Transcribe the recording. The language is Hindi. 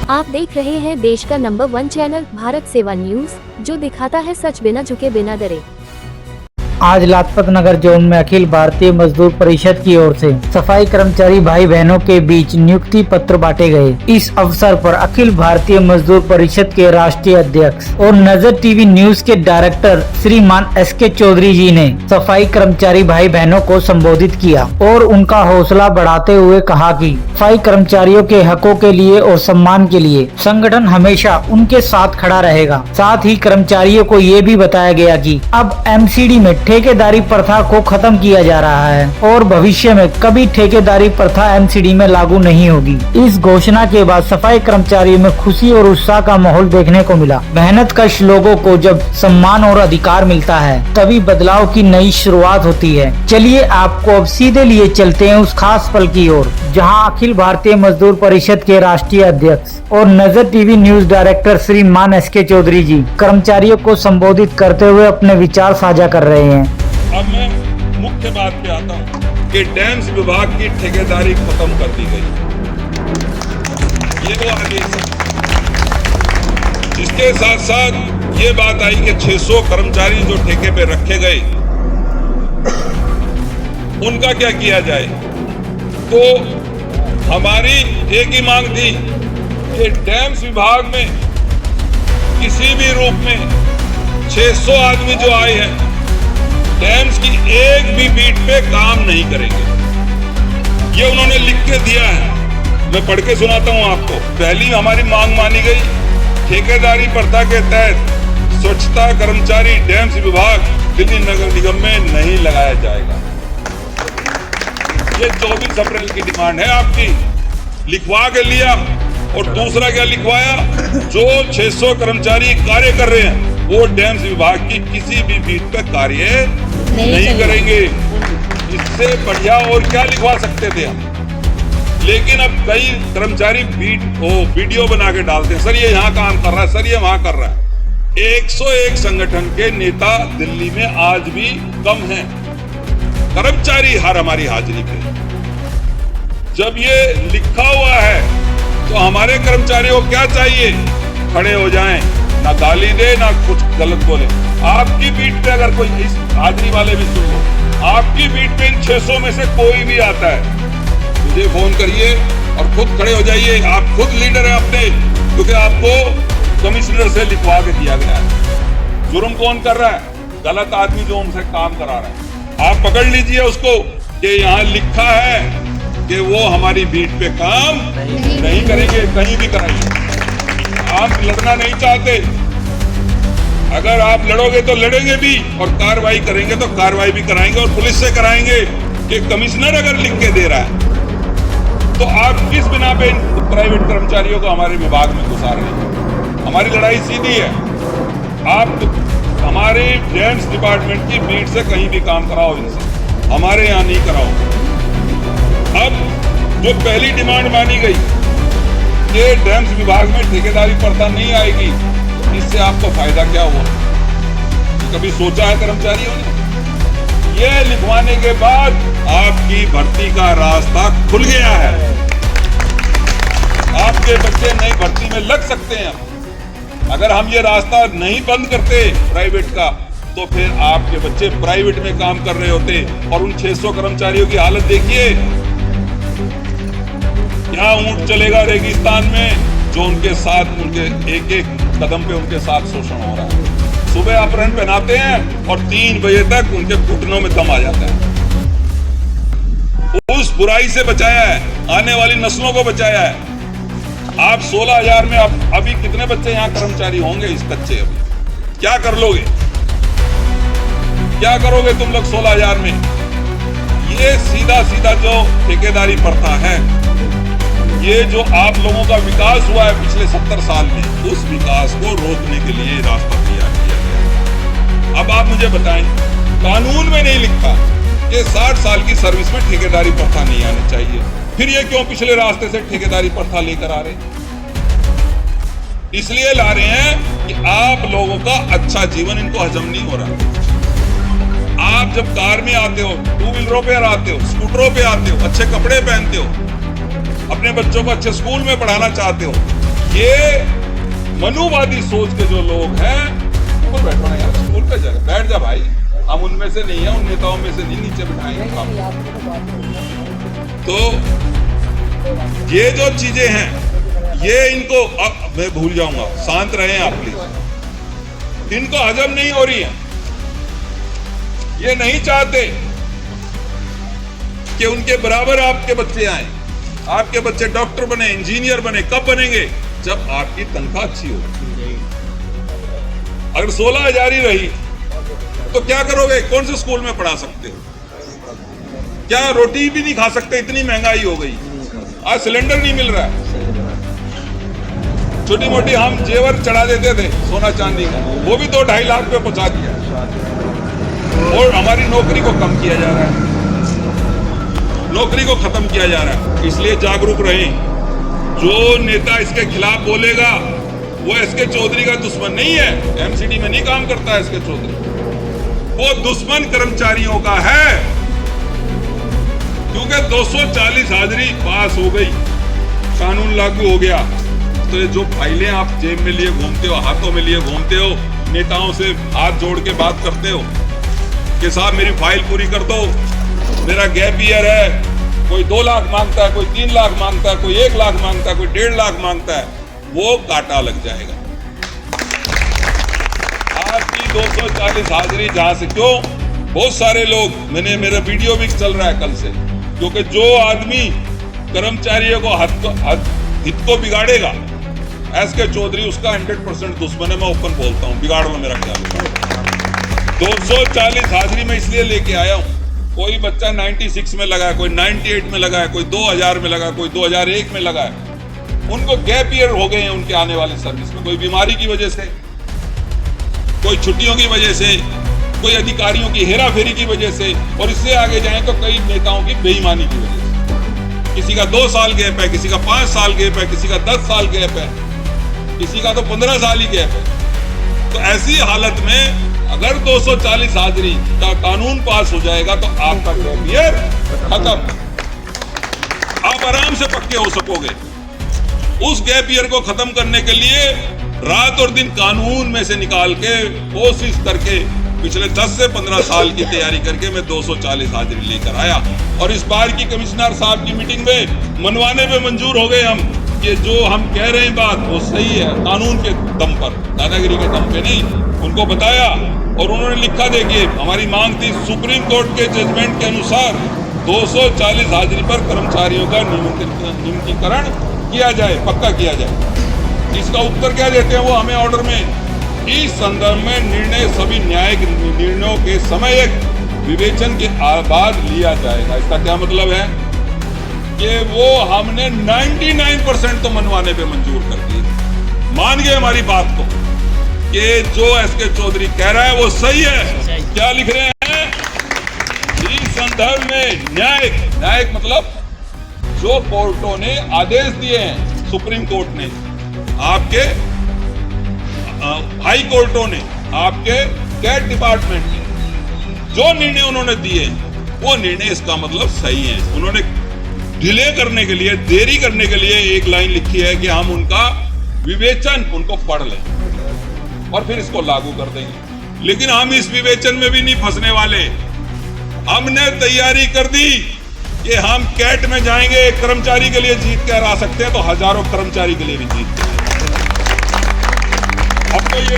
आप देख रहे हैं देश का नंबर 1 चैनल भारत सेवा न्यूज, जो दिखाता है सच बिना झुके बिना डरे। आज लाजपत नगर जोन में अखिल भारतीय मजदूर परिषद की ओर से सफाई कर्मचारी भाई बहनों के बीच नियुक्ति पत्र बांटे गए। इस अवसर पर अखिल भारतीय मजदूर परिषद के राष्ट्रीय अध्यक्ष और नजर टीवी न्यूज के डायरेक्टर श्रीमान SK चौधरी जी ने सफाई कर्मचारी भाई बहनों को संबोधित किया और उनका हौसला बढ़ाते हुए कहा कि सफाई कर्मचारियों के हकों के लिए और सम्मान के लिए संगठन हमेशा उनके साथ खड़ा रहेगा। साथ ही कर्मचारियों को ये भी बताया गया कि अब MCD में ठेकेदारी प्रथा को खत्म किया जा रहा है और भविष्य में कभी ठेकेदारी प्रथा MCD में लागू नहीं होगी। इस घोषणा के बाद सफाई कर्मचारियों में खुशी और उत्साह का माहौल देखने को मिला। मेहनतकश लोगों को जब सम्मान और अधिकार मिलता है तभी बदलाव की नई शुरुआत होती है। चलिए आपको अब सीधे लिए चलते हैं उस खास पल की ओर, जहां अखिल भारतीय मजदूर परिषद के राष्ट्रीय अध्यक्ष और नजर टीवी न्यूज डायरेक्टर श्रीमान SK चौधरी जी कर्मचारियों को संबोधित करते हुए अपने विचार साझा कर रहे हैं। अब मैं मुख्य बात पे आता हूँ कि डैम्स विभाग की ठेकेदारी खत्म कर दी गई। ये वो आदेश है। इसके साथ साथ ये बात आई कि 600 कर्मचारी जो ठेके पे रखे गए उनका क्या किया जाए। तो हमारी एक ही मांग थी कि डैम्स विभाग में किसी भी रूप में 600 आदमी जो आए हैं डैम्स की एक भी बीट पे काम नहीं करेंगे। ये उन्होंने लिख के दिया है, मैं पढ़ के सुनाता हूं आपको। पहली हमारी मांग मानी गई, ठेकेदारी प्रथा के तहत स्वच्छता कर्मचारी डैम्स विभाग दिल्ली नगर निगम में नहीं लगाया जाएगा। ये 24 अप्रैल की डिमांड है आपकी, लिखवा के लिया। और दूसरा क्या लिखवाया, जो 600 कर्मचारी कार्य कर रहे हैं वो डैम्स विभाग की किसी भी बीट पे कार्य नहीं करेंगे। इससे बढ़िया और क्या लिखवा सकते थे हम। लेकिन अब कई कर्मचारी वीडियो बना के डालते हैं, सर ये यहाँ काम कर रहा है, सर ये वहां कर रहा है। 101 संगठन के नेता दिल्ली में आज भी कम हैं। कर्मचारी हर हमारी हाजिरी पे। जब ये लिखा हुआ है तो हमारे कर्मचारियों को क्या चाहिए, खड़े हो जाएं, ना गाली दे ना कुछ गलत बोले। आपकी बीट पे अगर कोई, इस हाजिरी वाले भी सुन लो, आपकी बीट पे इन 600 में से कोई भी आता है मुझे फोन करिए और खुद खड़े हो जाइए। आप खुद लीडर हैं अपने, क्योंकि आपको कमिश्नर से लिखवा के दिया गया है। जुर्म कौन कर रहा है, गलत आदमी जो उनसे काम करा रहा है। आप पकड़ लीजिए उसको कि यहाँ लिखा है कि वो हमारी बीट पे काम नहीं करेंगे, कहीं भी कराइए। आप लड़ना नहीं चाहते, अगर आप लड़ोगे तो लड़ेंगे भी और कार्रवाई करेंगे तो कार्रवाई भी कराएंगे और पुलिस से कराएंगे। कि कमिश्नर अगर लिख के दे रहा है तो आप किस बिना पे प्राइवेट कर्मचारियों को हमारे विभाग में घुसा रहे हैं। हमारी लड़ाई सीधी है, आप हमारे डैम्स डिपार्टमेंट की बीट से कहीं भी काम कराओ, इनसे हमारे यहाँ नहीं कराओ। अब जो पहली डिमांड मानी गई कि डैम्स विभाग में ठेकेदारी प्रथा नहीं आएगी, इससे आपको फायदा क्या हुआ, कभी सोचा है कर्मचारियों ने? यह लिखवाने के बाद आपकी भर्ती का रास्ता खुल गया है। आपके बच्चे नई भर्ती में लग सकते हैं। अगर हम ये रास्ता नहीं बंद करते प्राइवेट का तो फिर आपके बच्चे प्राइवेट में काम कर रहे होते। और उन 600 कर्मचारियों की हालत देखिए, क्या ऊंट चलेगा रेगिस्तान में, जो उनके साथ उनके एक एक कदम पे उनके साथ शोषण हो रहा है। सुबह अपहरण पहनाते हैं और 3 बजे तक उनके घुटनों में दम आ जाता है। उस बुराई से बचाया है, आने वाली नस्लों को बचाया है। आप 16,000 में अभी कितने बच्चे यहाँ कर्मचारी होंगे इस कच्चे, अभी क्या कर लोगे, क्या करोगे तुम लोग 16,000 में। ये सीधा सीधा जो ठेकेदारी प्रथा है, ये जो आप लोगों का विकास हुआ है पिछले 70 साल में, उस विकास को रोकने के लिए रास्ता तैयार किया गया। अब आप मुझे बताएं, कानून में नहीं लिखा कि 60 साल की सर्विस में ठेकेदारी प्रथा नहीं आनी चाहिए, फिर ये क्यों पिछले रास्ते से ठेकेदारी प्रथा लेकर आ रहे हैं? इसलिए ला रहे हैं कि आप लोगों का अच्छा जीवन इनको हजम नहीं हो रहा। आप जब कार में आते हो, 2 व्हीलरों पे आते हो, स्कूटरों पे आते हो, अच्छे कपड़े पहनते हो, अपने बच्चों को अच्छे स्कूल में पढ़ाना चाहते हो, ये मनुवादी सोच के जो लोग हैं, ऊपर बैठो ना यार, स्कूल पे जगह बैठ जा भाई, हम उनमें से नहीं है, उन नेताओं में से नहीं, नीचे बिठाएंगे। तो ये जो चीजें हैं, ये इनको मैं भूल जाऊंगा, शांत रहें आप प्लीज। इनको हजम नहीं हो रही है, ये नहीं चाहते कि उनके बराबर आपके बच्चे आए, आपके बच्चे डॉक्टर बने, इंजीनियर बने। कब बनेंगे? जब आपकी तनख्वाह अच्छी हो। अगर 16,000 ही रही तो क्या करोगे? कौन से स्कूल में पढ़ा सकते हो? क्या रोटी भी नहीं खा सकते? इतनी महंगाई हो गई, आज सिलेंडर नहीं मिल रहा है। छोटी मोटी हम जेवर चढ़ा देते थे सोना चांदी का, वो भी 2-2.5 लाख पे पहुंचा दिया। और हमारी नौकरी को कम किया जा रहा है, नौकरी को खत्म किया जा रहा है। इसलिए जागरूक रहें। जो नेता इसके खिलाफ बोलेगा वो एसके चौधरी का दुश्मन नहीं है, एमसीडी में नहीं काम करता है एसके चौधरी, वो दुश्मन कर्मचारियों का है। क्योंकि 240 हाजिरी पास हो गई, कानून लागू हो गया, तो ये जो फाइलें आप जेब में लिए घूमते हो, हाथों में लिए घूमते हो, नेताओं से हाथ जोड़ के बात करते हो कि साहब मेरी फाइल पूरी कर दो, मेरा गैप ईयर है, कोई 2 लाख मांगता है, कोई 3 लाख मांगता है, कोई 1 लाख मांगता है, कोई 1.5 लाख मांगता है, वो काटा लग जाएगा। आपकी 240 हाजिरी जहां से, क्यों बहुत सारे लोग, मेरा वीडियो भी चल रहा है कल से, क्योंकि जो आदमी कर्मचारियों को हित को बिगाड़ेगा, एसके चौधरी उसका 100% दुश्मन है। मैं ओपन बोलता हूं, बिगाड़ लो मेरा ख्याल। 240 हाजिरी में इसलिए लेके आया हूं, कोई बच्चा 96 में लगा है, कोई 98 में लगा है, कोई 2000 में लगा है, कोई 2001 में लगा है। उनको गैप ईयर हो गए हैं उनके आने वाले सर्विस में, कोई बीमारी की वजह से, कोई छुट्टियों की वजह से, कोई अधिकारियों की हेराफेरी की वजह से, और इससे आगे जाएं तो कई नेताओं की बेईमानी की वजह से। किसी का 2 साल गैप है, किसी का 5 साल गैप है, किसी का 10 साल गैप है, किसी का तो 15 साल ही गैप है। तो ऐसी हालत में अगर 240 हाजिरी का कानून पास हो जाएगा तो आपका गैप ईयर खत्म, आप आराम से पक्के हो सकोगे। उस गैप ईयर को खत्म करने के लिए रात और दिन कानून में से निकाल के कोशिश करके पिछले 10 से 15 साल की तैयारी करके मैं 240 हाजिरी लेकर आया। और इस बार की कमिश्नर साहब की मीटिंग में मनवाने पे मंजूर हो गए हम कि जो हम कह रहे हैं बात वो सही है, कानून के दम पर, दादागिरी के दम पे नहीं। उनको बताया और उन्होंने लिखा, देखिए हमारी मांग थी सुप्रीम कोर्ट के जजमेंट के अनुसार 240 हाजिरी पर कर्मचारियों का नियमितीकरण किया जाए, पक्का किया जाए। इसका उत्तर क्या देते हैं वो हमें ऑर्डर में, इस संदर्भ में निर्णय सभी न्यायिक निर्णयों के समय एक विवेचन के बाद लिया जाएगा। इसका क्या मतलब है कि वो हमने 99% तो मनवाने पे मंजूर कर दिए, मान गए हमारी बात को कि जो एसके चौधरी कह रहा है वो सही है। क्या लिख रहे हैं? इस संदर्भ में न्यायिक मतलब जो कोर्टों ने आदेश दिए हैं, सुप्रीम कोर्ट ने, आपके हाई कोर्टों ने, आपके कैट डिपार्टमेंट ने जो निर्णय उन्होंने दिए वो निर्णय इसका मतलब सही है। उन्होंने डिले करने के लिए, देरी करने के लिए एक लाइन लिखी है कि हम उनका विवेचन, उनको पढ़ लें और फिर इसको लागू कर देंगे। लेकिन हम इस विवेचन में भी नहीं फंसने वाले। हमने तैयारी कर दी कि हम कैट में जाएंगे, एक कर्मचारी के लिए जीत कर आ सकते हैं तो हजारों कर्मचारी के लिए भी जीत के अब तो ये